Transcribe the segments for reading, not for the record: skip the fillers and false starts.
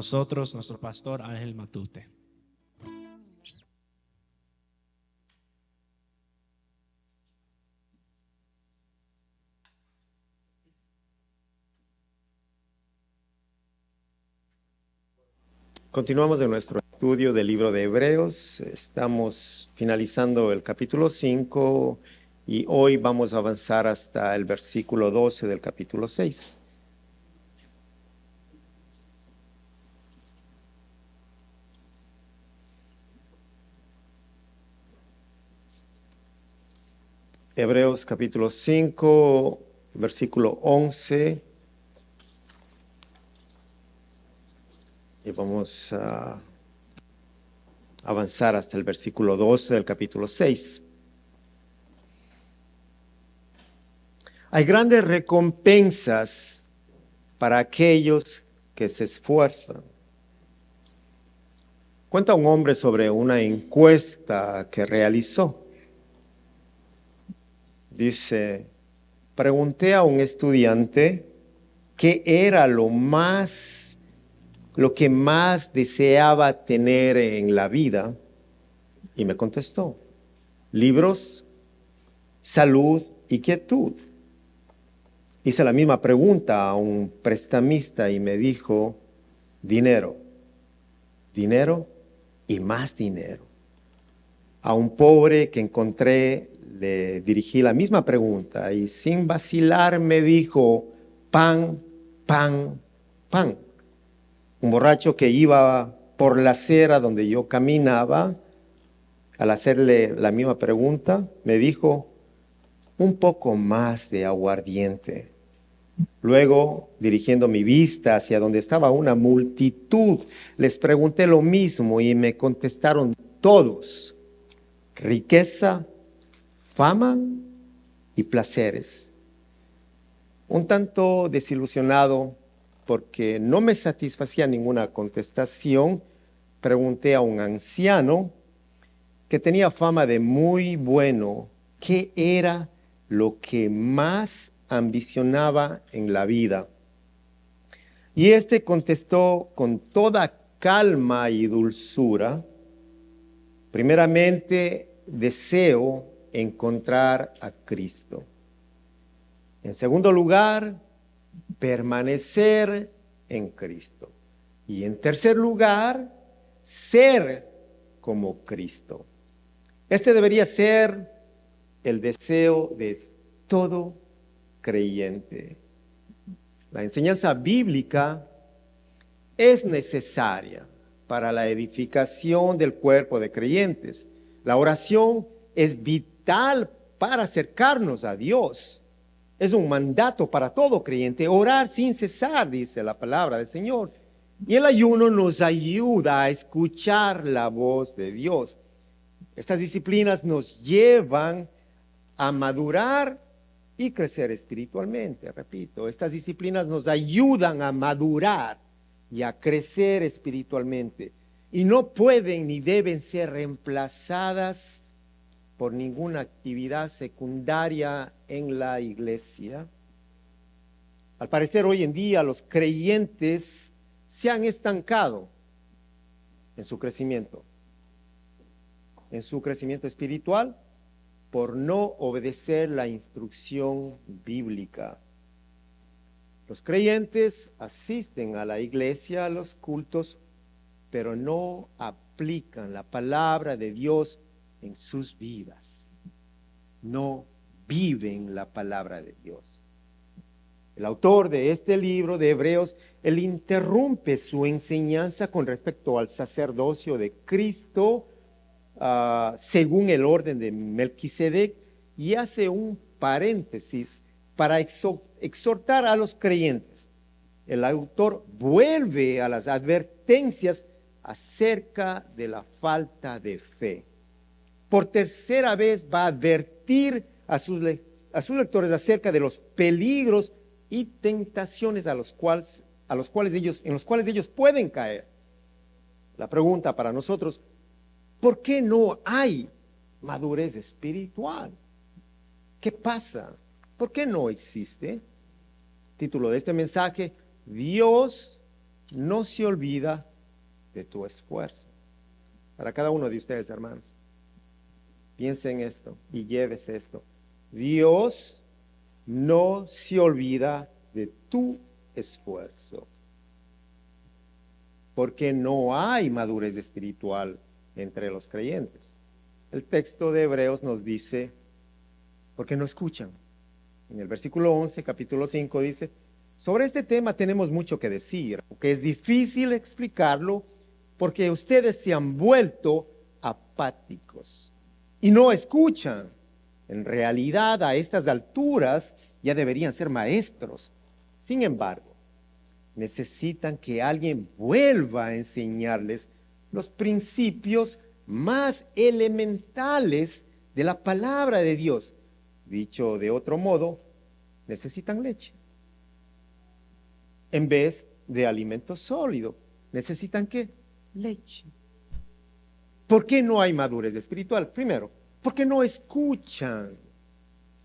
nosotros nuestro pastor Ángel Matute. Continuamos en nuestro estudio del libro de Hebreos. Estamos finalizando el capítulo 5 y hoy vamos a avanzar hasta el versículo 12 del capítulo 6. Hebreos capítulo 5, versículo 11. Y vamos a avanzar hasta el versículo 12 del capítulo 6. Hay grandes recompensas para aquellos que se esfuerzan. Cuenta un hombre sobre una encuesta que realizó. Dice, pregunté a un estudiante qué era lo que más deseaba tener en la vida, y me contestó, libros, salud y quietud. Hice la misma pregunta a un prestamista y me dijo, dinero, dinero y más dinero. A un pobre que encontré le dirigí la misma pregunta y sin vacilar me dijo, pan, pan, pan. Un borracho que iba por la acera donde yo caminaba, al hacerle la misma pregunta, me dijo, un poco más de aguardiente. Luego, dirigiendo mi vista hacia donde estaba una multitud, les pregunté lo mismo y me contestaron todos, riqueza, fama y placeres. Un tanto desilusionado porque no me satisfacía ninguna contestación, pregunté a un anciano que tenía fama de muy bueno qué era lo que más ambicionaba en la vida. Y este contestó con toda calma y dulzura, primeramente deseo encontrar a Cristo. En segundo lugar, permanecer en Cristo. Y en tercer lugar, ser como Cristo. Este debería ser el deseo de todo creyente. La enseñanza bíblica es necesaria para la edificación del cuerpo de creyentes. La oración es vital para acercarnos a Dios. Es un mandato para todo creyente, orar sin cesar, dice la palabra del Señor. Y el ayuno nos ayuda a escuchar la voz de Dios. Estas disciplinas nos llevan a madurar y crecer espiritualmente. Repito, estas disciplinas nos ayudan a madurar y a crecer espiritualmente. Y no pueden ni deben ser reemplazadas por ninguna actividad secundaria en la iglesia. Al parecer hoy en día los creyentes se han estancado en su crecimiento espiritual por no obedecer la instrucción bíblica. Los creyentes asisten a la iglesia, a los cultos, pero no aplican la palabra de Dios en sus vidas. No viven la palabra de Dios. El autor de este libro de Hebreos, él interrumpe su enseñanza con respecto al sacerdocio de Cristo, según el orden de Melquisedec, y hace un paréntesis para exhortar a los creyentes. El autor vuelve a las advertencias acerca de la falta de fe. Por tercera vez va a advertir a sus lectores acerca de los peligros y tentaciones en los cuales ellos pueden caer. La pregunta para nosotros, ¿por qué no hay madurez espiritual? ¿Qué pasa? ¿Por qué no existe? Título de este mensaje, Dios no se olvida de tu esfuerzo. Para cada uno de ustedes, hermanos, piensen en esto y llévese esto. Dios no se olvida de tu esfuerzo, porque no hay madurez espiritual entre los creyentes. El texto de Hebreos nos dice, porque no escuchan. En el versículo 11, capítulo 5 dice, sobre este tema tenemos mucho que decir, porque es difícil explicarlo, porque ustedes se han vuelto apáticos y no escuchan. En realidad, a estas alturas ya deberían ser maestros. Sin embargo, necesitan que alguien vuelva a enseñarles los principios más elementales de la palabra de Dios. Dicho de otro modo, necesitan leche en vez de alimento sólido. ¿Necesitan qué? Leche. ¿Por qué no hay madurez espiritual? Primero, porque no escuchan.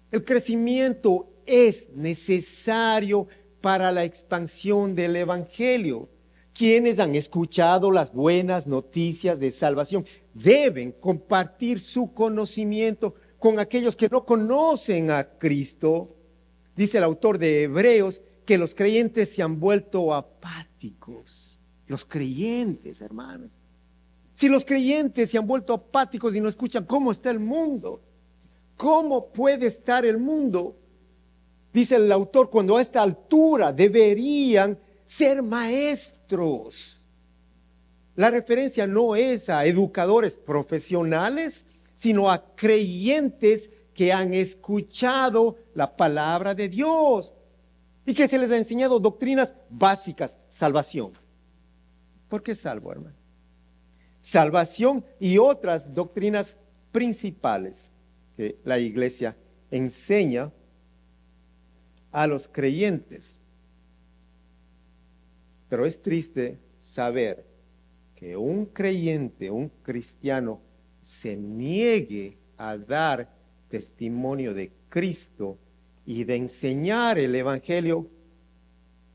El crecimiento es necesario para la expansión del evangelio. Quienes han escuchado las buenas noticias de salvación deben compartir su conocimiento con aquellos que no conocen a Cristo. Dice el autor de Hebreos que los creyentes se han vuelto apáticos. Los creyentes, hermanos. Si los creyentes se han vuelto apáticos y no escuchan, ¿cómo está el mundo? ¿Cómo puede estar el mundo? Dice el autor, cuando a esta altura deberían ser maestros. La referencia no es a educadores profesionales, sino a creyentes que han escuchado la palabra de Dios y que se les ha enseñado doctrinas básicas, salvación. ¿Por qué salvo, hermano? Salvación y otras doctrinas principales que la iglesia enseña a los creyentes. Pero es triste saber que un creyente, un cristiano, se niegue a dar testimonio de Cristo y de enseñar el evangelio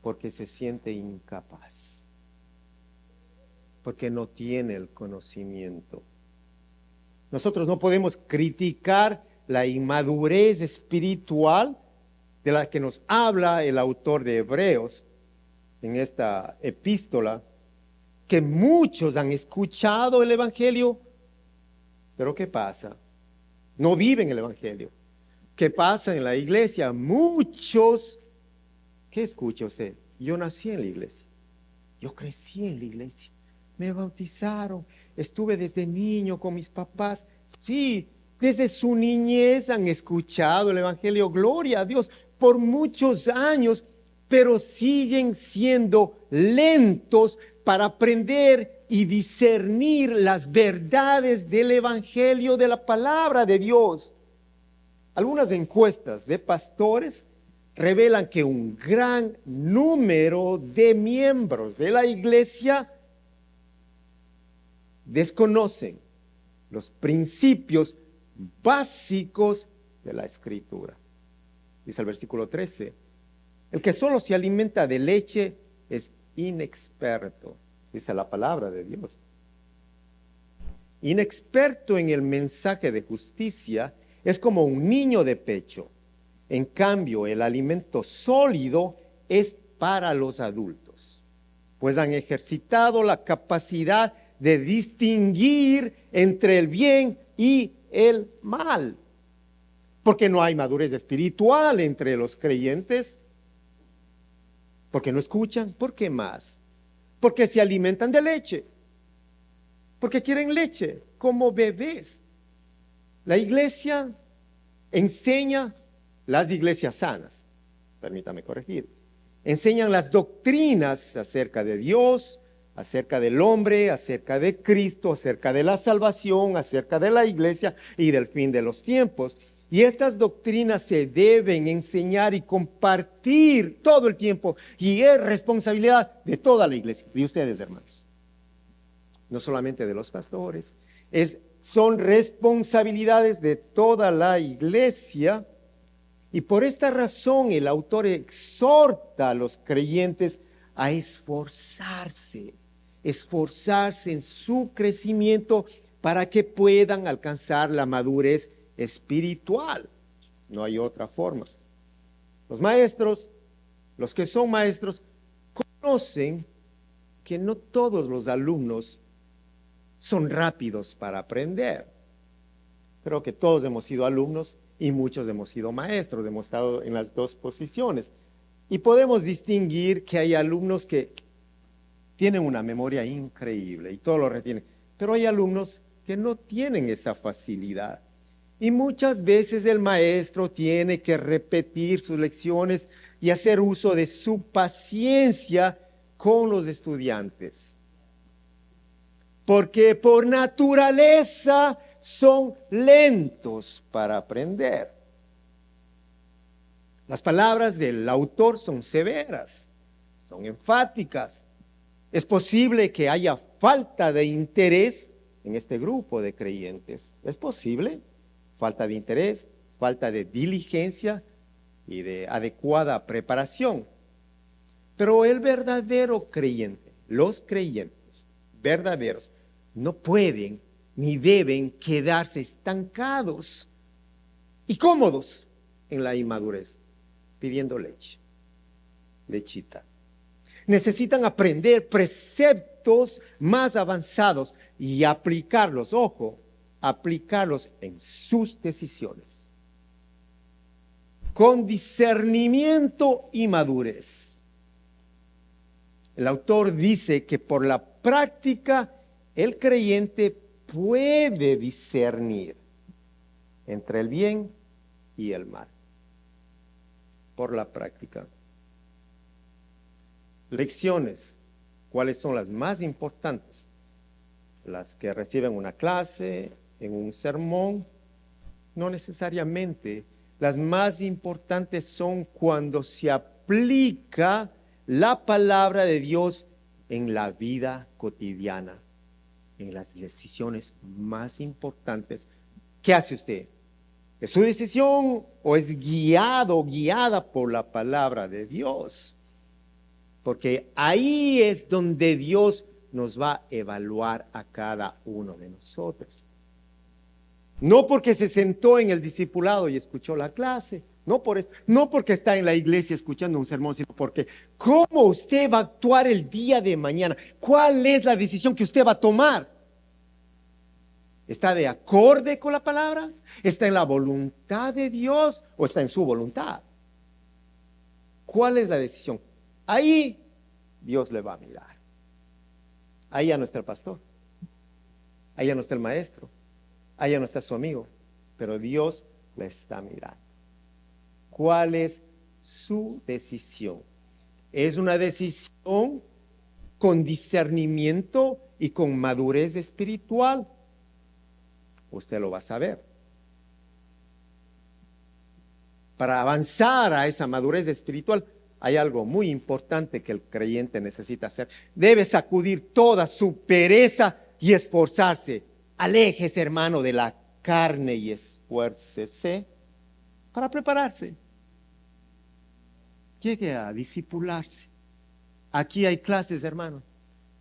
porque se siente incapaz, porque no tiene el conocimiento. Nosotros no podemos criticar la inmadurez espiritual de la que nos habla el autor de Hebreos en esta epístola, que muchos han escuchado el evangelio, pero ¿qué pasa? No viven el evangelio. ¿Qué pasa en la iglesia? Muchos, ¿qué escucha usted? Yo nací en la iglesia, yo crecí en la iglesia, me bautizaron, estuve desde niño con mis papás. Sí, desde su niñez han escuchado el evangelio, gloria a Dios, por muchos años, pero siguen siendo lentos para aprender y discernir las verdades del evangelio, de la palabra de Dios. Algunas encuestas de pastores revelan que un gran número de miembros de la iglesia desconocen los principios básicos de la Escritura. Dice el versículo 13, el que solo se alimenta de leche es inexperto, dice la palabra de Dios. Inexperto en el mensaje de justicia es como un niño de pecho. En cambio, el alimento sólido es para los adultos, pues han ejercitado la capacidad de distinguir entre el bien y el mal. Porque no hay madurez espiritual entre los creyentes. Porque no escuchan. ¿Por qué más? Porque se alimentan de leche. Porque quieren leche como bebés. La iglesia enseña, las iglesias sanas, permítame corregir, enseñan las doctrinas acerca de Dios, acerca del hombre, acerca de Cristo, acerca de la salvación, acerca de la iglesia y del fin de los tiempos. Y estas doctrinas se deben enseñar y compartir todo el tiempo, y es responsabilidad de toda la iglesia, de ustedes, hermanos. No solamente de los pastores, son responsabilidades de toda la iglesia. Y por esta razón el autor exhorta a los creyentes a esforzarse en su crecimiento para que puedan alcanzar la madurez espiritual. No hay otra forma. Los maestros, los que son maestros, conocen que no todos los alumnos son rápidos para aprender. Creo que todos hemos sido alumnos y muchos hemos sido maestros, hemos estado en las dos posiciones. Y podemos distinguir que hay alumnos que tienen una memoria increíble y todo lo retienen, pero hay alumnos que no tienen esa facilidad. Y muchas veces el maestro tiene que repetir sus lecciones y hacer uso de su paciencia con los estudiantes. Porque por naturaleza son lentos para aprender. Las palabras del autor son severas, son enfáticas. Es posible que haya falta de interés en este grupo de creyentes. Es posible. Falta de interés, falta de diligencia y de adecuada preparación. Pero el verdadero creyente, los creyentes verdaderos, no pueden ni deben quedarse estancados y cómodos en la inmadurez, pidiendo leche, lechita. Necesitan aprender preceptos más avanzados y aplicarlos, ojo, aplicarlos en sus decisiones, con discernimiento y madurez. El autor dice que por la práctica el creyente puede discernir entre el bien y el mal. Por la práctica. Lecciones, ¿cuáles son las más importantes? Las que reciben una clase, en un sermón. No necesariamente. Las más importantes son cuando se aplica la palabra de Dios en la vida cotidiana, en las decisiones más importantes. ¿Qué hace usted? ¿Es su decisión o es guiado o guiada por la palabra de Dios? Porque ahí es donde Dios nos va a evaluar a cada uno de nosotros. No porque se sentó en el discipulado y escuchó la clase, no por eso, no porque está en la iglesia escuchando un sermón, sino porque cómo usted va a actuar el día de mañana. ¿Cuál es la decisión que usted va a tomar? ¿Está de acorde con la palabra? ¿Está en la voluntad de Dios o está en su voluntad? ¿Cuál es la decisión? Ahí Dios le va a mirar. Ahí ya no está el pastor. Ahí ya no está el maestro. Ahí ya no está su amigo. Pero Dios le está mirando. ¿Cuál es su decisión? ¿Es una decisión con discernimiento y con madurez espiritual? Usted lo va a saber. Para avanzar a esa madurez espiritual, hay algo muy importante que el creyente necesita hacer. Debe sacudir toda su pereza y esforzarse. Aléjese, hermano, de la carne y esfuércese para prepararse. Llegue a discipularse. Aquí hay clases, hermano.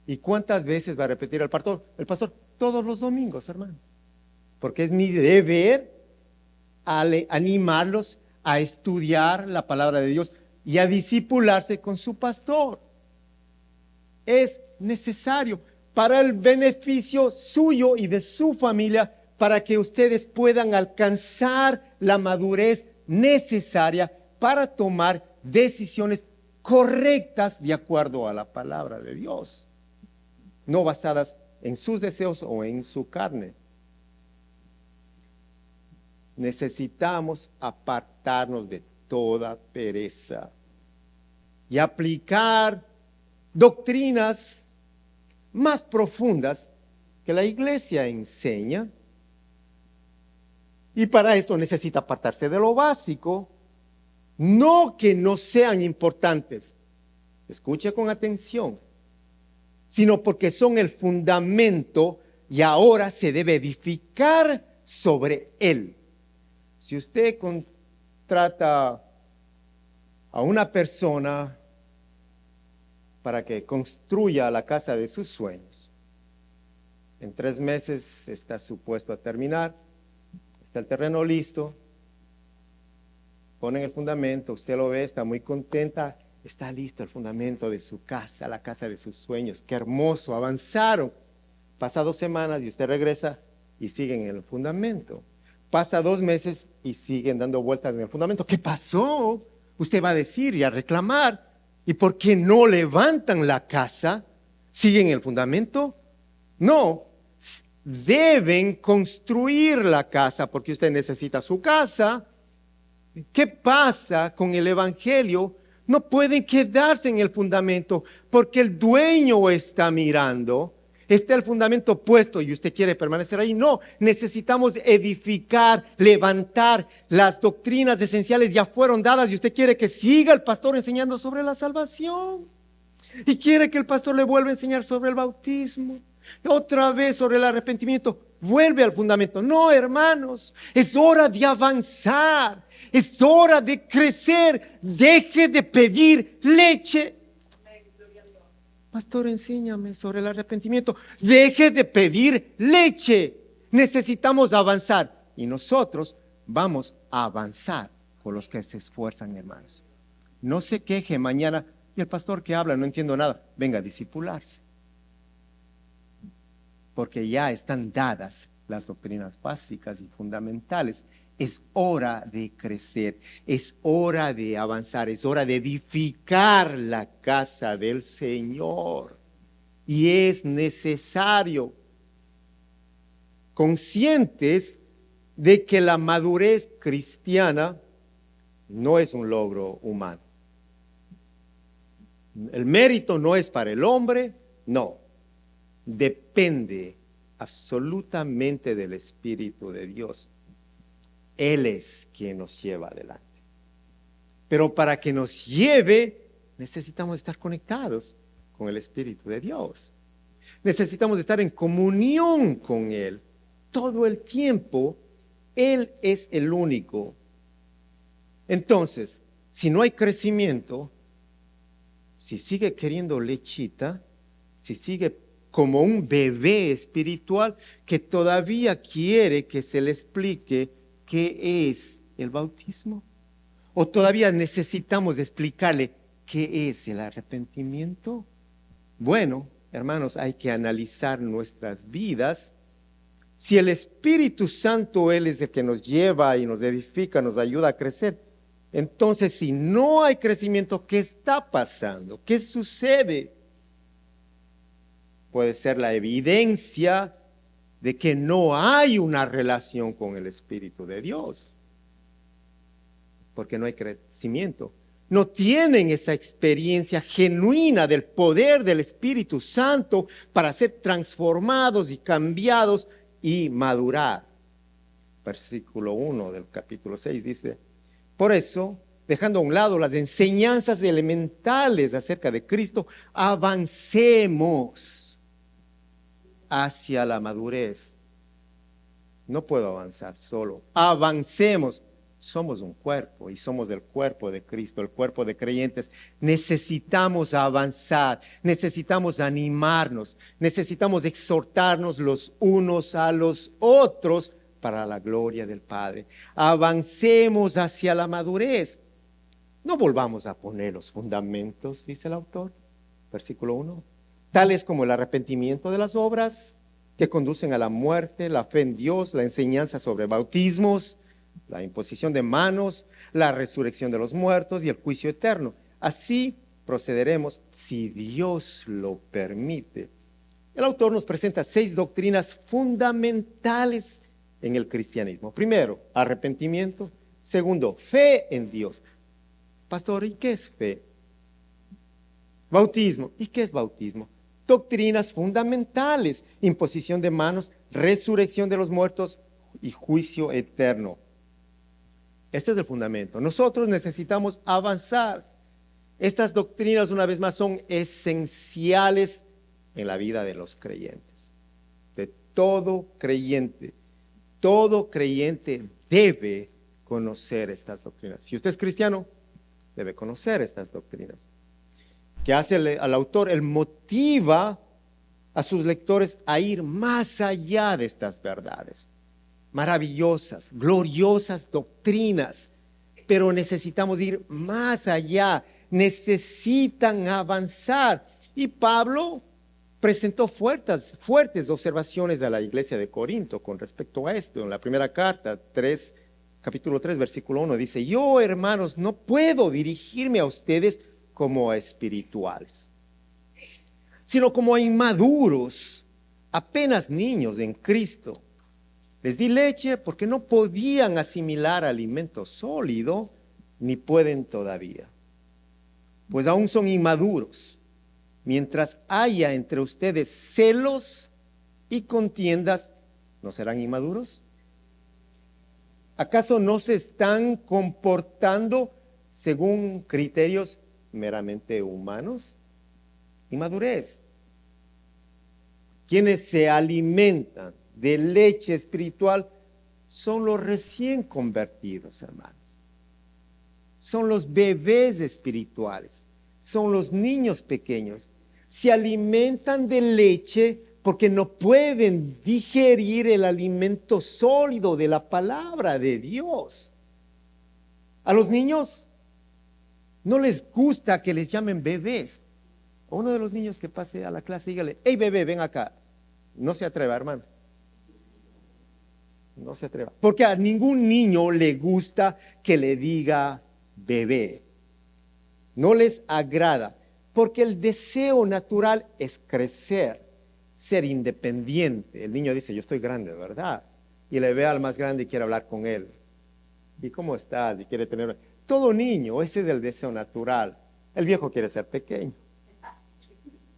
¿Y cuántas veces va a repetir el pastor? El pastor, todos los domingos, hermano. Porque es mi deber animarlos a estudiar la palabra de Dios y a discipularse con su pastor. Es necesario para el beneficio suyo y de su familia, para que ustedes puedan alcanzar la madurez necesaria para tomar decisiones correctas de acuerdo a la palabra de Dios, no basadas en sus deseos o en su carne. Necesitamos apartarnos de toda pereza y aplicar doctrinas más profundas que la iglesia enseña. Y para esto necesita apartarse de lo básico, no que no sean importantes, escuche con atención, sino porque son el fundamento y ahora se debe edificar sobre él. Si usted contrata a una persona para que construya la casa de sus sueños. En 3 meses está supuesto a terminar, está el terreno listo, ponen el fundamento, usted lo ve, está muy contenta, está listo el fundamento de su casa, la casa de sus sueños. Qué hermoso, avanzaron. Pasa 2 semanas y usted regresa y siguen en el fundamento. Pasa 2 meses y siguen dando vueltas en el fundamento. ¿Qué pasó? Usted va a decir y a reclamar. ¿Y por qué no levantan la casa? ¿Siguen el fundamento? No, deben construir la casa porque usted necesita su casa. ¿Qué pasa con el evangelio? No pueden quedarse en el fundamento porque el dueño está mirando. Está el fundamento puesto y usted quiere permanecer ahí. No, necesitamos edificar, levantar. Las doctrinas esenciales ya fueron dadas y usted quiere que siga el pastor enseñando sobre la salvación. Y quiere que el pastor le vuelva a enseñar sobre el bautismo. Otra vez sobre el arrepentimiento. Vuelve al fundamento. No, hermanos, es hora de avanzar. Es hora de crecer. Deje de pedir leche. Pastor, enséñame sobre el arrepentimiento. Deje de pedir leche. Necesitamos avanzar. Y nosotros vamos a avanzar con los que se esfuerzan, hermanos. No se queje mañana. Y el pastor que habla, no entiendo nada. Venga a discipularse. Porque ya están dadas las doctrinas básicas y fundamentales. Es hora de crecer, es hora de avanzar, es hora de edificar la casa del Señor. Y es necesario, conscientes de que la madurez cristiana no es un logro humano. El mérito no es para el hombre, no. Depende absolutamente del Espíritu de Dios. Él es quien nos lleva adelante. Pero para que nos lleve, necesitamos estar conectados con el Espíritu de Dios. Necesitamos estar en comunión con Él. Todo el tiempo, Él es el único. Entonces, si no hay crecimiento, si sigue queriendo lechita, si sigue como un bebé espiritual que todavía quiere que se le explique qué es el bautismo, o todavía necesitamos explicarle qué es el arrepentimiento. Bueno, hermanos, hay que analizar nuestras vidas. Si el Espíritu Santo, Él es el que nos lleva y nos edifica, nos ayuda a crecer, entonces si no hay crecimiento, ¿qué está pasando? ¿Qué sucede? Puede ser la evidencia de que no hay una relación con el Espíritu de Dios, porque no hay crecimiento. No tienen esa experiencia genuina del poder del Espíritu Santo para ser transformados y cambiados y madurar. Versículo 1 del capítulo 6 dice: por eso, dejando a un lado las enseñanzas elementales acerca de Cristo, avancemos hacia la madurez. No puedo avanzar solo. Avancemos. Somos un cuerpo y somos el cuerpo de Cristo, el cuerpo de creyentes. Necesitamos avanzar, necesitamos animarnos, necesitamos exhortarnos los unos a los otros para la gloria del Padre. Avancemos hacia la madurez. No volvamos a poner los fundamentos, dice el autor, versículo 1. Tales como el arrepentimiento de las obras que conducen a la muerte, la fe en Dios, la enseñanza sobre bautismos, la imposición de manos, la resurrección de los muertos y el juicio eterno. Así procederemos si Dios lo permite. El autor nos presenta 6 doctrinas fundamentales en el cristianismo. Primero, arrepentimiento. Segundo, fe en Dios. Pastor, ¿y qué es fe? Bautismo. ¿Y qué es bautismo? Doctrinas fundamentales, imposición de manos, resurrección de los muertos y juicio eterno. Este es el fundamento. Nosotros necesitamos avanzar. Estas doctrinas, una vez más, son esenciales en la vida de los creyentes. De todo creyente. Todo creyente debe conocer estas doctrinas. Si usted es cristiano, debe conocer estas doctrinas. que hace al autor, él motiva a sus lectores a ir más allá de estas verdades maravillosas, gloriosas doctrinas, pero necesitamos ir más allá, necesitan avanzar. Y Pablo presentó fuertes observaciones a la iglesia de Corinto con respecto a esto. En la primera carta, capítulo 3, versículo 1, dice: yo, hermanos, no puedo dirigirme a ustedes como a espirituales, sino como a inmaduros, apenas niños en Cristo. Les di leche porque no podían asimilar alimento sólido, ni pueden todavía, pues aún son inmaduros. Mientras haya entre ustedes celos y contiendas, ¿no serán inmaduros? ¿Acaso no se están comportando según criterios meramente humanos? Inmadurez. Quienes se alimentan de leche espiritual son los recién convertidos, hermanos. Son los bebés espirituales, son los niños pequeños. Se alimentan de leche porque no pueden digerir el alimento sólido de la palabra de Dios. A los niños no les gusta que les llamen bebés. A uno de los niños que pase a la clase, dígale: hey bebé, ven acá. No se atreva, hermano. No se atreva. Porque a ningún niño le gusta que le diga bebé. No les agrada. Porque el deseo natural es crecer, ser independiente. El niño dice: yo estoy grande, ¿verdad? Y le ve al más grande y quiere hablar con él. ¿Y cómo estás? Y quiere tener... Todo niño, ese es el deseo natural. El viejo quiere ser pequeño,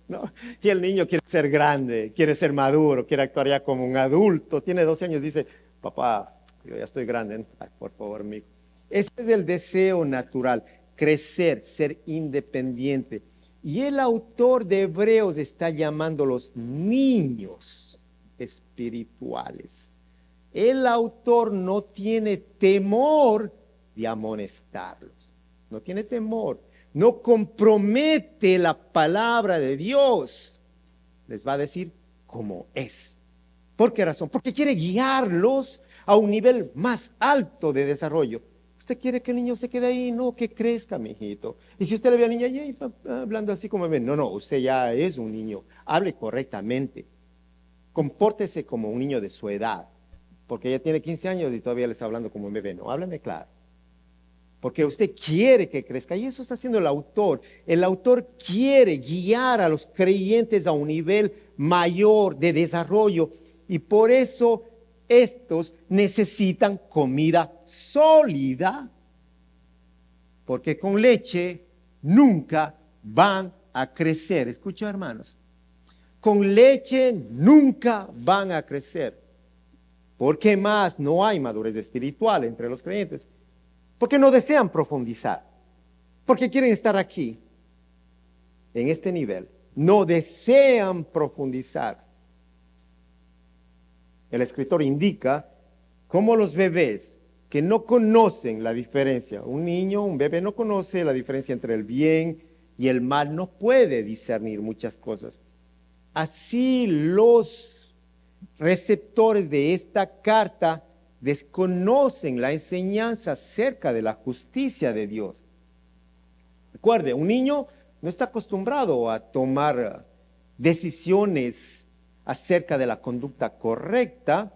¿no? Y el niño quiere ser grande, quiere ser maduro, quiere actuar ya como un adulto. Tiene 12 años, dice: papá, yo ya estoy grande. Ay, por favor, amigo. Ese es el deseo natural, crecer, ser independiente. Y el autor de Hebreos está llamándolos niños espirituales. El autor no tiene temor de amonestarlos. No tiene temor. No compromete la palabra de Dios. Les va a decir cómo es. ¿Por qué razón? Porque quiere guiarlos a un nivel más alto de desarrollo. ¿Usted quiere que el niño se quede ahí? No, que crezca, mijito. Y si usted le ve al niño ahí hablando así como ven, no, usted ya es un niño. Hable correctamente. Compórtese como un niño de su edad. Porque ella tiene 15 años y todavía le está hablando como un bebé. No, háblame claro. Porque usted quiere que crezca. Y eso está haciendo el autor. El autor quiere guiar a los creyentes a un nivel mayor de desarrollo. Y por eso estos necesitan comida sólida. Porque con leche nunca van a crecer. Escucha, hermanos. Con leche nunca van a crecer. ¿Por qué más no hay madurez espiritual entre los creyentes? Porque no desean profundizar. Porque quieren estar aquí, en este nivel. No desean profundizar. El escritor indica cómo los bebés que no conocen la diferencia, un niño, un bebé no conoce la diferencia entre el bien y el mal, no puede discernir muchas cosas. Así los receptores de esta carta desconocen la enseñanza acerca de la justicia de Dios. Recuerde, un niño no está acostumbrado a tomar decisiones acerca de la conducta correcta,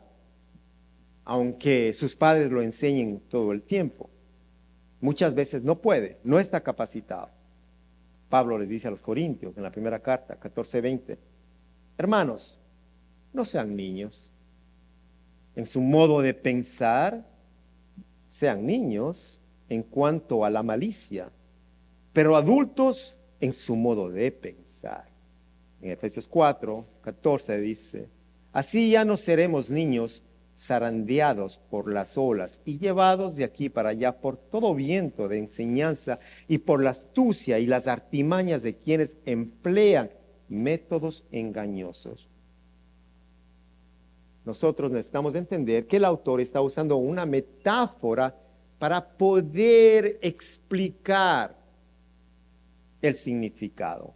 aunque sus padres lo enseñen todo el tiempo. Muchas veces no puede, no está capacitado. Pablo les dice a los Corintios en la primera carta, 14:20, hermanos, no sean niños. En su modo de pensar, sean niños en cuanto a la malicia, pero adultos en su modo de pensar. En Efesios 4:14 dice: así ya no seremos niños zarandeados por las olas y llevados de aquí para allá por todo viento de enseñanza y por la astucia y las artimañas de quienes emplean métodos engañosos. Nosotros necesitamos entender que el autor está usando una metáfora para poder explicar el significado,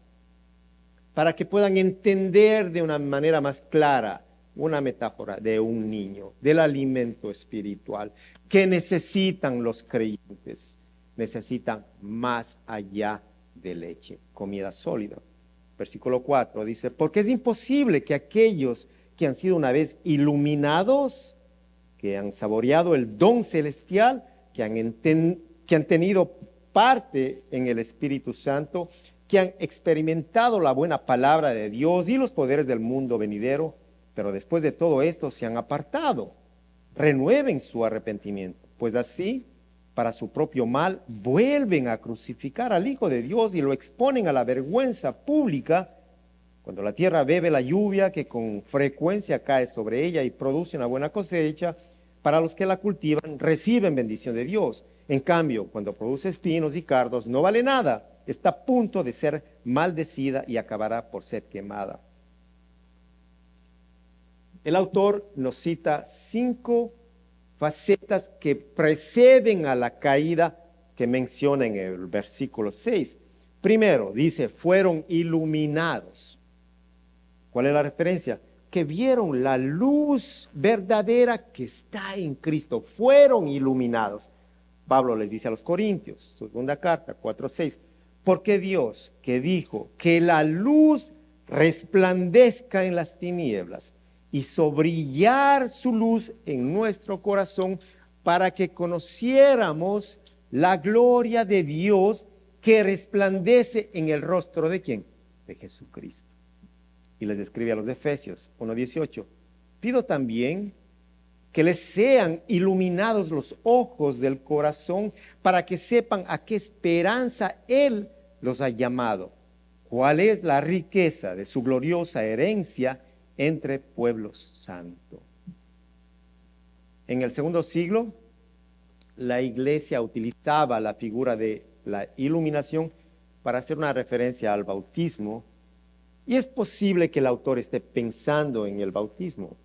para que puedan entender de una manera más clara una metáfora de un niño, del alimento espiritual que necesitan los creyentes. Necesitan más allá de leche, comida sólida. Versículo 4 dice, porque es imposible que aquellos que han sido una vez iluminados, que han saboreado el don celestial, que han tenido parte en el Espíritu Santo, que han experimentado la buena palabra de Dios y los poderes del mundo venidero, pero después de todo esto se han apartado. Renueven su arrepentimiento, pues así, para su propio mal, vuelven a crucificar al Hijo de Dios y lo exponen a la vergüenza pública cuando la tierra bebe la lluvia que con frecuencia cae sobre ella y produce una buena cosecha. Para los que la cultivan, reciben bendición de Dios. En cambio, cuando produce espinos y cardos, no vale nada. Está a punto de ser maldecida y acabará por ser quemada. El autor nos cita 5 facetas que preceden a la caída que menciona en el versículo 6. Primero, dice, fueron iluminados. ¿Cuál es la referencia? Que vieron la luz verdadera que está en Cristo. Fueron iluminados. Pablo les dice a los Corintios, su segunda carta, 4:6, porque Dios que dijo que la luz resplandezca en las tinieblas, hizo brillar su luz en nuestro corazón para que conociéramos la gloria de Dios que resplandece en el rostro ¿de quién? De Jesucristo. Y les describe a los Efesios 1:18, pido también que les sean iluminados los ojos del corazón para que sepan a qué esperanza Él los ha llamado, cuál es la riqueza de su gloriosa herencia entre pueblos santos. En el segundo siglo, la iglesia utilizaba la figura de la iluminación para hacer una referencia al bautismo, y es posible que el autor esté pensando en el bautismo,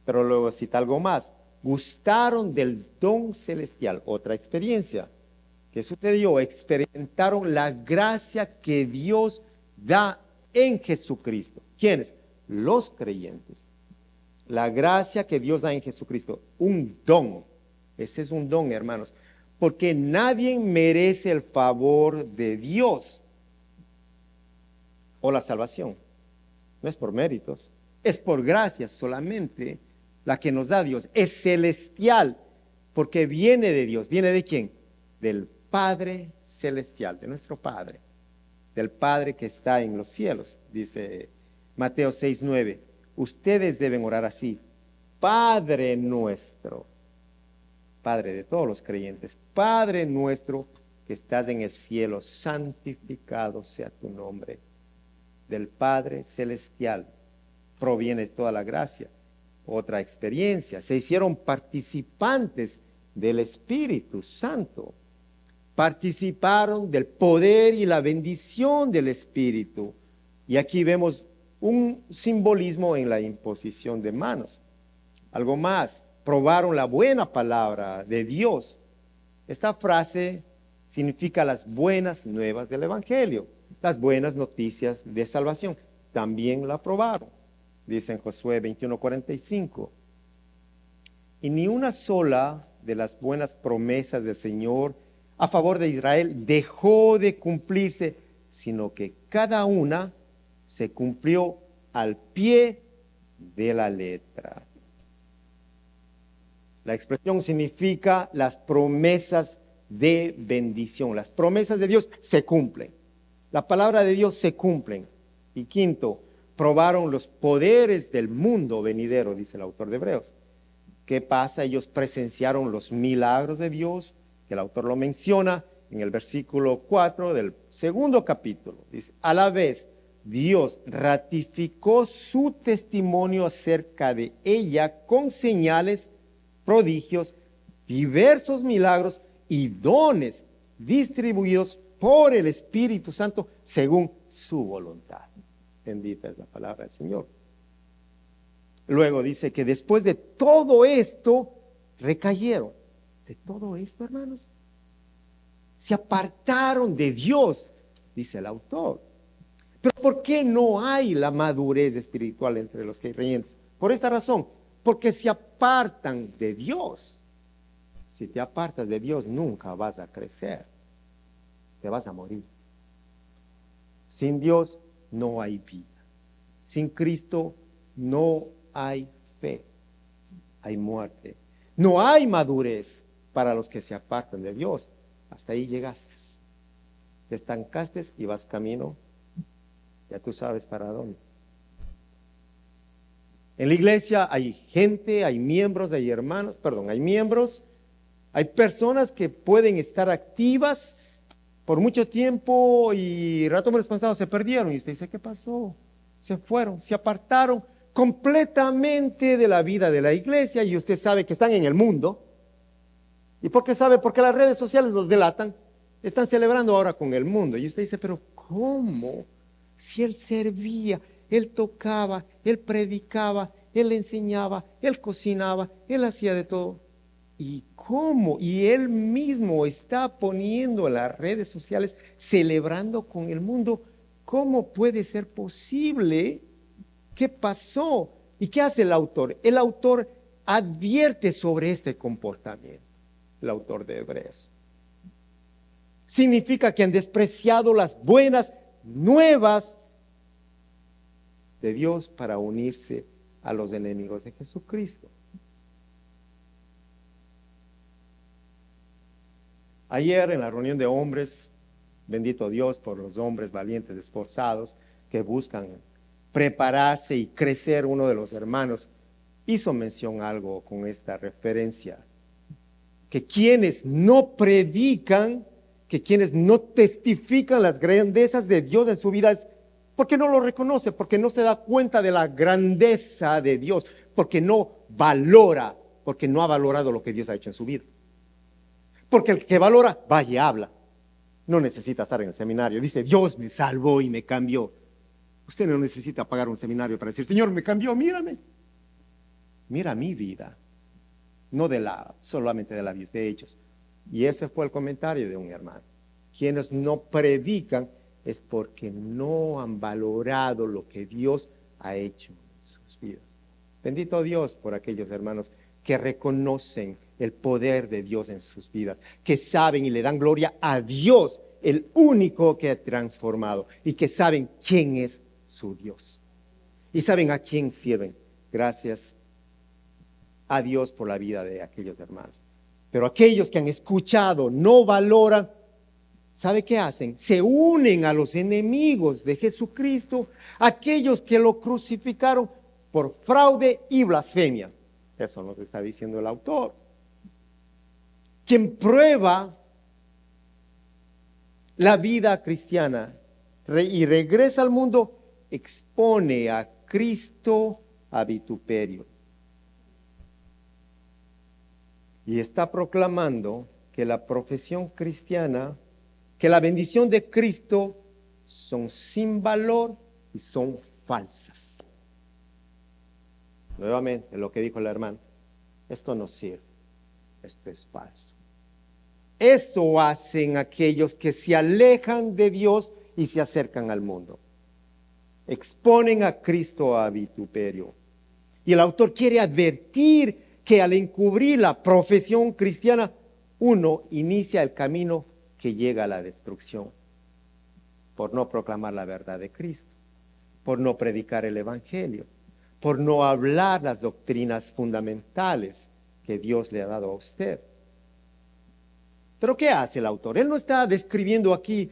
pero luego cita algo más. Gustaron del don celestial, otra experiencia. ¿Qué sucedió? Experimentaron la gracia que Dios da en Jesucristo. ¿Quiénes? Los creyentes. La gracia que Dios da en Jesucristo, un don. Ese es un don, hermanos, porque nadie merece el favor de Dios o la salvación. No es por méritos, es por gracia solamente la que nos da Dios. Es celestial porque viene de Dios. ¿Viene de quién? Del Padre celestial, de nuestro Padre, del Padre que está en los cielos. Dice Mateo 6:9, ustedes deben orar así: Padre nuestro, Padre de todos los creyentes, Padre nuestro que estás en el cielo, santificado sea tu nombre. Del Padre celestial proviene toda la gracia. Otra experiencia, se hicieron participantes del Espíritu Santo, participaron del poder y la bendición del Espíritu. Y aquí vemos un simbolismo en la imposición de manos. Algo más, probaron la buena palabra de Dios. Esta frase significa las buenas nuevas del Evangelio, las buenas noticias de salvación. También la probaron. Dice en Josué 21:45, y ni una sola de las buenas promesas del Señor a favor de Israel dejó de cumplirse, sino que cada una se cumplió al pie de la letra. La expresión significa las promesas de bendición. Las promesas de Dios se cumplen. La palabra de Dios se cumplen. Y quinto, probaron los poderes del mundo venidero, dice el autor de Hebreos. ¿Qué pasa? Ellos presenciaron los milagros de Dios, que el autor lo menciona en el versículo 4 del segundo capítulo. Dice, a la vez, Dios ratificó su testimonio acerca de ella con señales, prodigios, diversos milagros y dones distribuidos por el Espíritu Santo según su voluntad. Bendita es la palabra del Señor. Luego dice que después de todo esto, recayeron. De todo esto, hermanos, se apartaron de Dios. dice el autor. Pero ¿por qué no hay la madurez espiritual entre los creyentes? Por esta razón, porque se apartan de Dios. Si te apartas de Dios, nunca vas a crecer. Te vas a morir. Sin Dios no hay vida. Sin Cristo no hay fe. Hay muerte. No hay madurez para los que se apartan de Dios. Hasta ahí llegaste. Te estancaste y vas camino. Ya tú sabes para dónde. En la iglesia hay gente, hay miembros, hay hermanos, hay miembros, hay personas que pueden estar activas por mucho tiempo y rato menos pasado se perdieron. Y usted dice, ¿qué pasó? Se fueron, se apartaron completamente de la vida de la iglesia y usted sabe que están en el mundo. ¿Y por qué sabe? Porque las redes sociales los delatan. Están celebrando ahora con el mundo. Y usted dice, pero ¿cómo? Si él servía, él tocaba, él predicaba, él enseñaba, él cocinaba, él hacía de todo. ¿Y cómo? Y él mismo está poniendo en las redes sociales, celebrando con el mundo. ¿Cómo puede ser posible? ¿Qué pasó? ¿Y qué hace el autor? El autor advierte sobre este comportamiento. El autor de Hebreos. Significa que han despreciado las buenas nuevas de Dios para unirse a los enemigos de Jesucristo. Ayer en la reunión de hombres, bendito Dios por los hombres valientes, esforzados, que buscan prepararse y crecer, uno de los hermanos hizo mención algo con esta referencia, que quienes no predican, que quienes no testifican las grandezas de Dios en su vida es porque no lo reconoce, porque no se da cuenta de la grandeza de Dios, porque no valora, porque no ha valorado lo que Dios ha hecho en su vida. Porque el que valora, vaya y habla. No necesita estar en el seminario. Dice, Dios me salvó y me cambió. Usted no necesita pagar un seminario para decir, Señor, me cambió, mírame. Mira mi vida. No solamente de la vida de ellos. Y ese fue el comentario de un hermano. Quienes no predican es porque no han valorado lo que Dios ha hecho en sus vidas. Bendito Dios por aquellos hermanos que reconocen el poder de Dios en sus vidas, que saben y le dan gloria a Dios, el único que ha transformado, y que saben quién es su Dios. Y saben a quién sirven. Gracias a Dios por la vida de aquellos hermanos. Pero aquellos que han escuchado no valoran, ¿sabe qué hacen? Se unen a los enemigos de Jesucristo, aquellos que lo crucificaron por fraude y blasfemia. Eso nos está diciendo el autor. Quien prueba la vida cristiana y regresa al mundo, expone a Cristo a vituperio. Y está proclamando que la profesión cristiana, que la bendición de Cristo son sin valor y son falsas. Nuevamente, lo que dijo el hermano, esto no sirve, esto es falso. Eso hacen aquellos que se alejan de Dios y se acercan al mundo. Exponen a Cristo a vituperio. Y el autor quiere advertir que al encubrir la profesión cristiana, uno inicia el camino que llega a la destrucción, por no proclamar la verdad de Cristo, por no predicar el evangelio, por no hablar las doctrinas fundamentales que Dios le ha dado a usted. Pero ¿qué hace el autor? Él no está describiendo aquí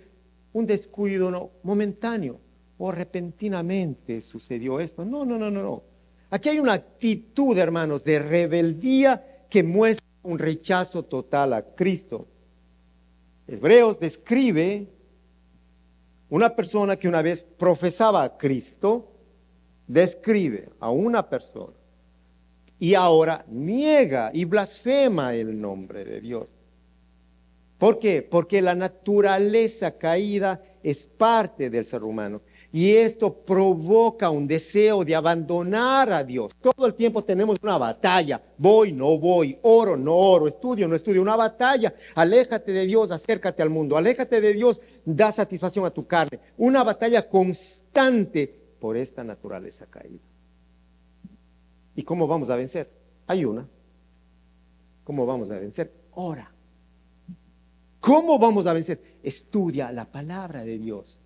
un descuido momentáneo o repentinamente sucedió esto. No. Aquí hay una actitud, hermanos, de rebeldía que muestra un rechazo total a Cristo. Hebreos describe una persona que una vez profesaba a Cristo, describe a una persona y ahora niega y blasfema el nombre de Dios. ¿Por qué? Porque la naturaleza caída es parte del ser humano. Y esto provoca un deseo de abandonar a Dios. Todo el tiempo tenemos una batalla. Voy, no voy, oro, no oro, estudio, no estudio. Una batalla. Aléjate de Dios, acércate al mundo. Aléjate de Dios, da satisfacción a tu carne. Una batalla constante por esta naturaleza caída. ¿Y cómo vamos a vencer? Hay una. ¿Cómo vamos a vencer? Ora. ¿Cómo vamos a vencer? Estudia la palabra de Dios.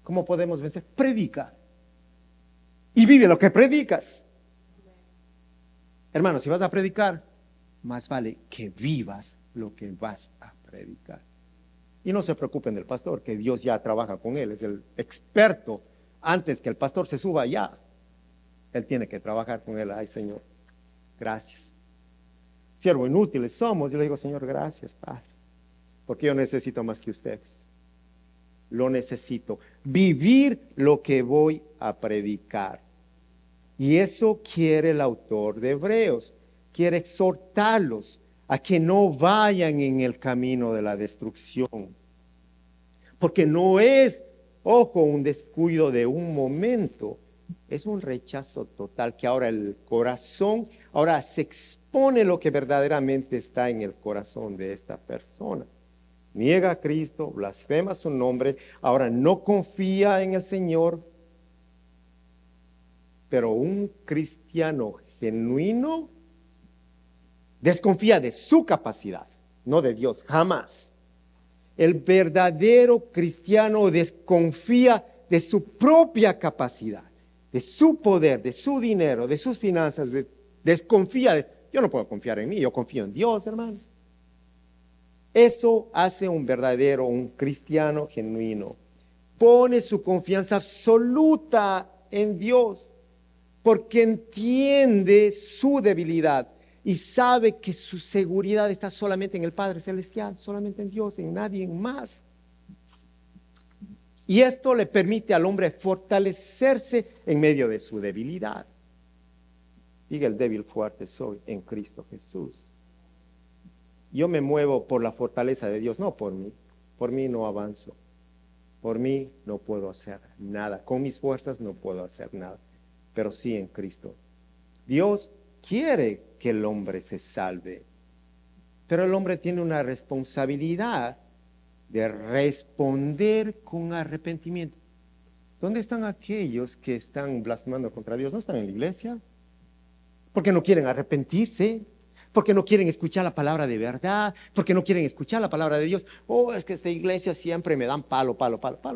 ¿Cómo podemos vencer? Predica. Y vive lo que predicas. Hermano, si vas a predicar, más vale que vivas lo que vas a predicar. Y no se preocupen del pastor, que Dios ya trabaja con él. Es el experto. Antes que el pastor se suba ya, él tiene que trabajar con él. Ay, Señor, gracias. Siervo inútiles somos. Yo le digo, Señor, gracias, Padre. Porque yo necesito más que ustedes. Lo necesito. Vivir lo que voy a predicar. Y eso quiere el autor de Hebreos. Quiere exhortarlos a que no vayan en el camino de la destrucción. Porque no es, ojo, un descuido de un momento. Es un rechazo total que ahora el corazón, ahora se expone lo que verdaderamente está en el corazón de esta persona. Niega a Cristo, blasfema su nombre, ahora no confía en el Señor. Pero un cristiano genuino desconfía de su capacidad, no de Dios, jamás. El verdadero cristiano desconfía de su propia capacidad, de su poder, de su dinero, de sus finanzas, desconfía de, yo no puedo confiar en mí, yo confío en Dios, hermanos. Eso hace un cristiano genuino. Pone su confianza absoluta en Dios, porque entiende su debilidad y sabe que su seguridad está solamente en el Padre Celestial, solamente en Dios, en nadie más. Y esto le permite al hombre fortalecerse en medio de su debilidad. Diga el débil fuerte soy en Cristo Jesús. Yo me muevo por la fortaleza de Dios, no por mí. Por mí no avanzo. Por mí no puedo hacer nada. Con mis fuerzas no puedo hacer nada. Pero sí en Cristo. Dios quiere que el hombre se salve. Pero el hombre tiene una responsabilidad de responder con arrepentimiento. ¿Dónde están aquellos que están blasfemando contra Dios? ¿No están en la iglesia? Porque no quieren arrepentirse. Porque no quieren escuchar la palabra de verdad, porque no quieren escuchar la palabra de Dios. Oh, es que esta iglesia siempre me dan palo.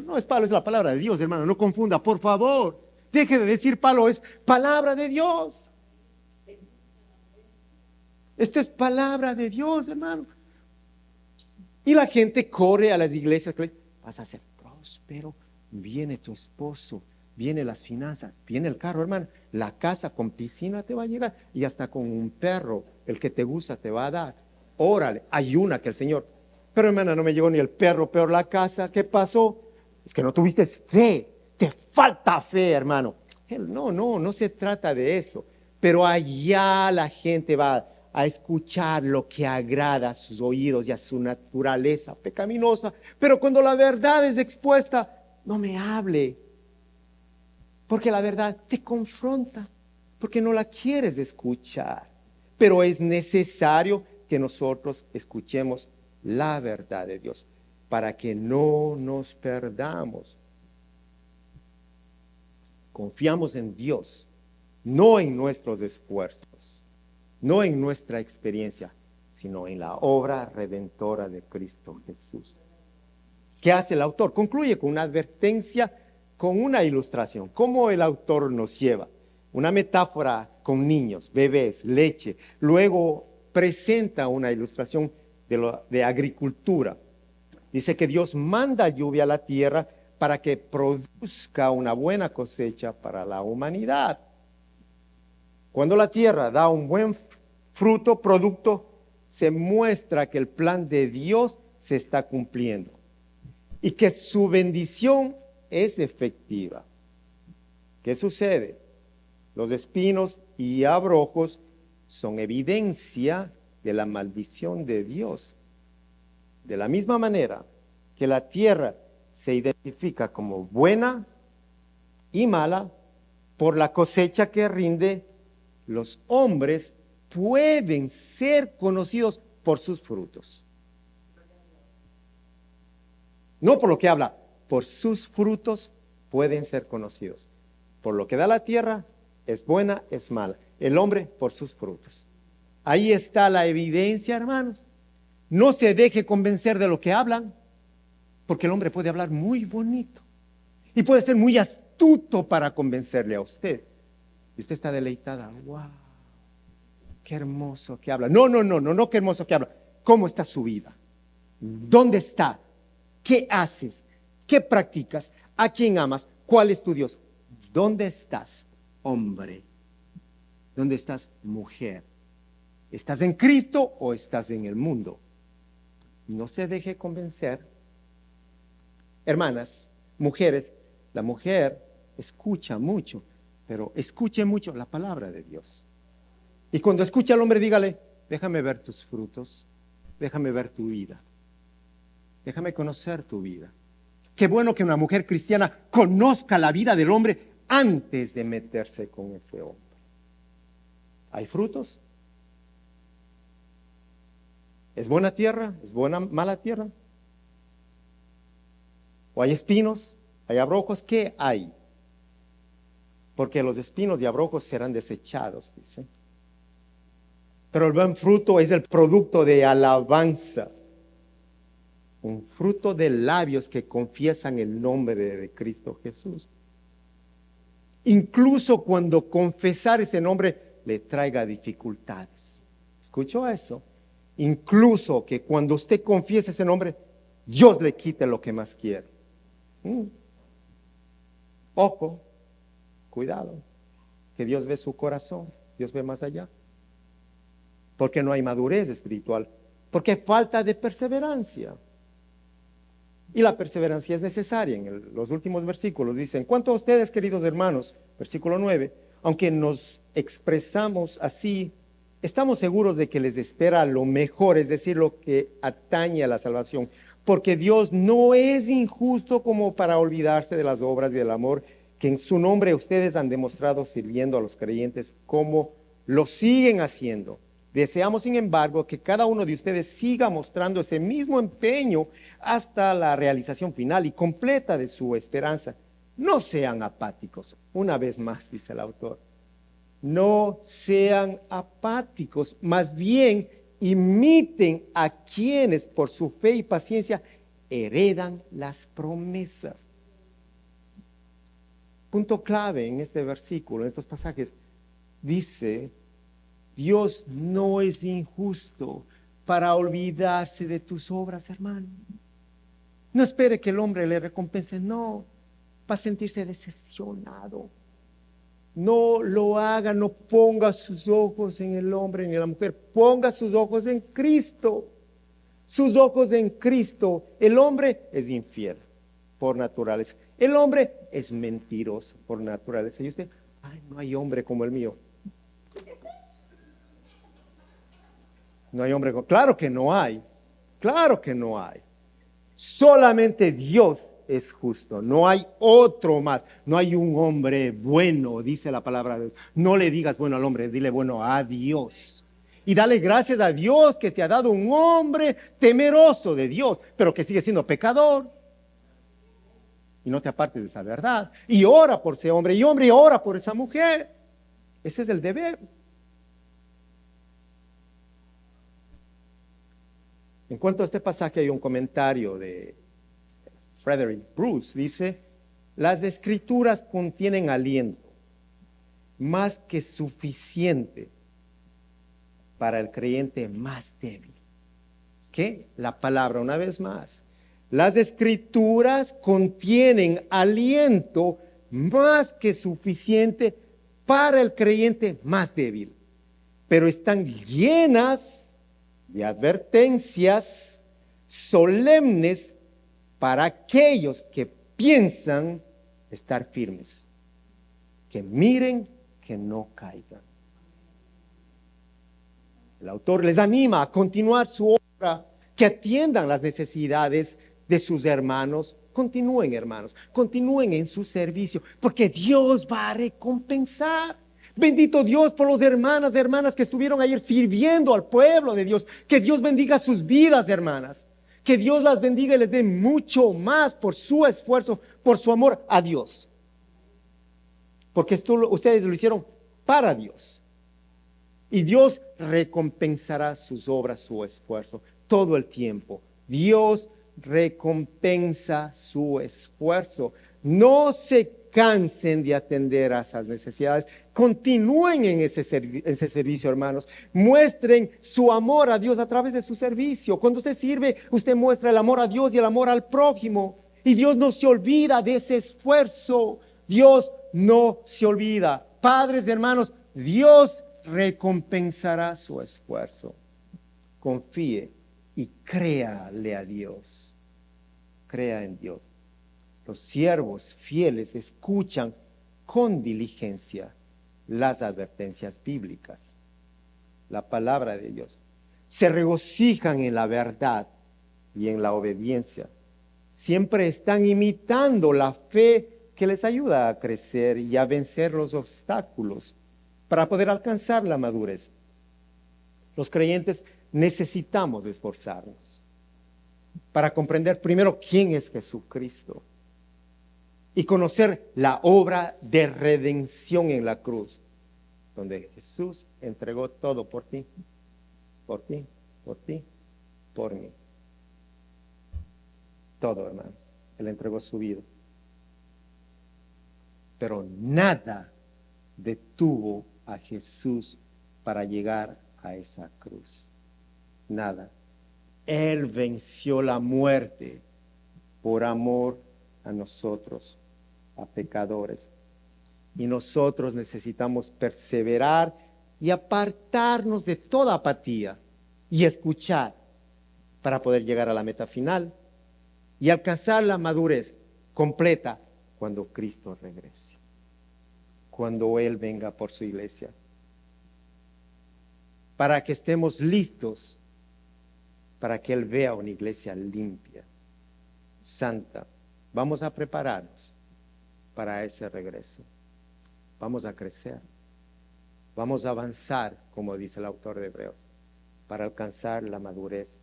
No es palo, es la palabra de Dios, hermano. No confunda, por favor. Deje de decir palo, es palabra de Dios. Esto es palabra de Dios, hermano. Y la gente corre a las iglesias. Vas a ser próspero, viene tu esposo, vienen las finanzas, viene el carro, hermano. La casa con piscina te va a llegar y hasta con un perro, el que te gusta te va a dar. Órale, ayuna que el Señor. Pero hermana, no me llegó ni el perro, peor la casa. ¿Qué pasó? Es que no tuviste fe. Te falta fe, hermano. No se trata de eso. Pero allá la gente va a escuchar lo que agrada a sus oídos y a su naturaleza pecaminosa. Pero cuando la verdad es expuesta, no me hable. Porque la verdad te confronta, porque no la quieres escuchar. Pero es necesario que nosotros escuchemos la verdad de Dios para que no nos perdamos. Confiamos en Dios, no en nuestros esfuerzos, no en nuestra experiencia, sino en la obra redentora de Cristo Jesús. ¿Qué hace el autor? Concluye con una advertencia, con una ilustración. ¿Cómo el autor nos lleva? Una metáfora con niños, bebés, leche. Luego presenta una ilustración de agricultura. Dice que Dios manda lluvia a la tierra para que produzca una buena cosecha para la humanidad. Cuando la tierra da un buen producto, se muestra que el plan de Dios se está cumpliendo y que su bendición es efectiva. ¿Qué sucede? Los espinos y abrojos son evidencia de la maldición de Dios. de la misma manera que la tierra se identifica como buena y mala por la cosecha que rinde, los hombres pueden ser conocidos por sus frutos. No por lo que habla, por sus frutos pueden ser conocidos. Por lo que da la tierra, es buena, es mala. El hombre por sus frutos. Ahí está la evidencia, hermanos. No se deje convencer de lo que hablan, porque el hombre puede hablar muy bonito y puede ser muy astuto para convencerle a usted. Y usted está deleitada. ¡Wow! ¡Qué hermoso que habla! No, qué hermoso que habla. ¿Cómo está su vida? ¿Dónde está? ¿Qué haces? ¿Qué practicas? ¿A quién amas? ¿Cuál es tu Dios? ¿Dónde estás, hombre? ¿Dónde estás, mujer? ¿Estás en Cristo o estás en el mundo? No se deje convencer. Hermanas, mujeres, la mujer escucha mucho, pero escuche mucho la palabra de Dios. Y cuando escucha al hombre, dígale, déjame ver tus frutos, déjame ver tu vida, déjame conocer tu vida. Qué bueno que una mujer cristiana conozca la vida del hombre antes de meterse con ese hombre. ¿Hay frutos? ¿Es buena tierra? ¿Es buena, mala tierra? ¿O hay espinos? ¿Hay abrojos? ¿Qué hay? Porque los espinos y abrojos serán desechados, dice. Pero el buen fruto es el producto de alabanza. Un fruto de labios que confiesan el nombre de Cristo Jesús. Incluso cuando confesar ese nombre le traiga dificultades. ¿Escuchó eso? Incluso que cuando usted confiese ese nombre, Dios le quite lo que más quiere. Ojo, cuidado, que Dios ve su corazón, Dios ve más allá. Porque no hay madurez espiritual, porque falta de perseverancia. Y la perseverancia es necesaria. En los últimos versículos dicen, cuanto a ustedes, queridos hermanos, versículo 9, aunque nos expresamos así, estamos seguros de que les espera lo mejor, es decir, lo que atañe a la salvación, porque Dios no es injusto como para olvidarse de las obras y del amor que en su nombre ustedes han demostrado sirviendo a los creyentes como lo siguen haciendo. Deseamos, sin embargo, que cada uno de ustedes siga mostrando ese mismo empeño hasta la realización final y completa de su esperanza. No sean apáticos. Una vez más, dice el autor. No sean apáticos, más bien imiten a quienes por su fe y paciencia heredan las promesas. Punto clave en este versículo, en estos pasajes, dice: Dios no es injusto para olvidarse de tus obras, hermano. No espere que el hombre le recompense, no, va a sentirse decepcionado. No lo haga, no ponga sus ojos en el hombre ni en la mujer, ponga sus ojos en Cristo. Sus ojos en Cristo. El hombre es infiel por naturaleza. El hombre es mentiroso por naturaleza. Y usted, ay, no hay hombre como el mío. No hay hombre, claro que no hay, claro que no hay. Solamente Dios es justo, no hay otro más, no hay un hombre bueno, dice la palabra de Dios. No le digas bueno al hombre, dile bueno a Dios. Y dale gracias a Dios que te ha dado un hombre temeroso de Dios, pero que sigue siendo pecador. Y no te apartes de esa verdad. Y ora por ese hombre, y ora por esa mujer. Ese es el deber. En cuanto a este pasaje hay un comentario de Frederick Bruce. Dice, las escrituras contienen aliento más que suficiente para el creyente más débil. ¿Qué? La palabra, una vez más. Las escrituras contienen aliento más que suficiente para el creyente más débil, pero están llenas de advertencias solemnes para aquellos que piensan estar firmes, que miren que no caigan. El autor les anima a continuar su obra que atiendan las necesidades de sus hermanos. Continúen, hermanos, continúen en su servicio, porque Dios va a recompensar. Bendito Dios por los hermanas que estuvieron ayer sirviendo al pueblo de Dios. Que Dios bendiga sus vidas, hermanas. Que Dios las bendiga y les dé mucho más por su esfuerzo, por su amor a Dios. Porque ustedes lo hicieron para Dios. Y Dios recompensará sus obras, su esfuerzo, todo el tiempo. Dios recompensa su esfuerzo. No se cansen de atender a esas necesidades. Continúen en ese servicio, hermanos. Muestren su amor a Dios a través de su servicio. Cuando usted sirve, usted muestra el amor a Dios y el amor al prójimo. Y Dios no se olvida de ese esfuerzo. Dios no se olvida. Padres, hermanos, Dios recompensará su esfuerzo. Confíe y créale a Dios. Crea en Dios. Los siervos fieles escuchan con diligencia las advertencias bíblicas, la palabra de Dios. Se regocijan en la verdad y en la obediencia. Siempre están imitando la fe que les ayuda a crecer y a vencer los obstáculos para poder alcanzar la madurez. Los creyentes necesitamos esforzarnos para comprender primero quién es Jesucristo y conocer la obra de redención en la cruz, donde Jesús entregó todo por ti, por ti, por ti, por mí. Todo, hermanos. Él entregó su vida. Pero nada detuvo a Jesús para llegar a esa cruz. Nada. Él venció la muerte por amor a nosotros, a pecadores. Y nosotros necesitamos perseverar y apartarnos de toda apatía y escuchar para poder llegar a la meta final y alcanzar la madurez completa cuando Cristo regrese, cuando Él venga por su iglesia, para que estemos listos, para que Él vea una iglesia limpia, santa. Vamos a prepararnos para ese regreso. Vamos a crecer. Vamos a avanzar, como dice el autor de Hebreos, para alcanzar la madurez,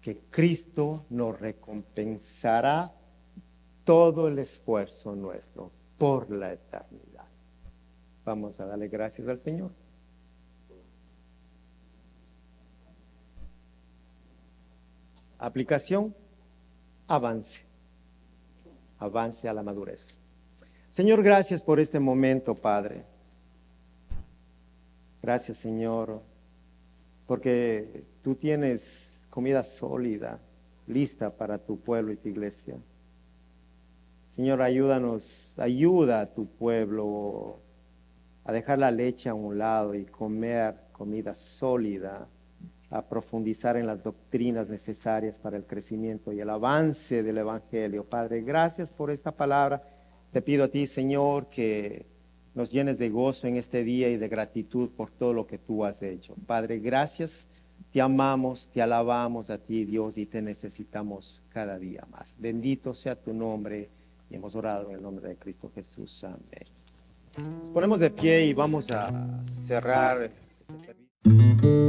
que Cristo nos recompensará todo el esfuerzo nuestro por la eternidad. Vamos a darle gracias al Señor. Aplicación, avance. Avance a la madurez. Señor, gracias por este momento, Padre. Gracias, Señor, porque tú tienes comida sólida, lista para tu pueblo y tu iglesia. Señor, ayuda a tu pueblo a dejar la leche a un lado y comer comida sólida, a profundizar en las doctrinas necesarias para el crecimiento y el avance del Evangelio. Padre, gracias por esta palabra. Te pido a ti, Señor, que nos llenes de gozo en este día y de gratitud por todo lo que tú has hecho. Padre, gracias. Te amamos, te alabamos a ti, Dios, y te necesitamos cada día más. Bendito sea tu nombre. Y hemos orado en el nombre de Cristo Jesús. Amén. Nos ponemos de pie y vamos a cerrar este servicio.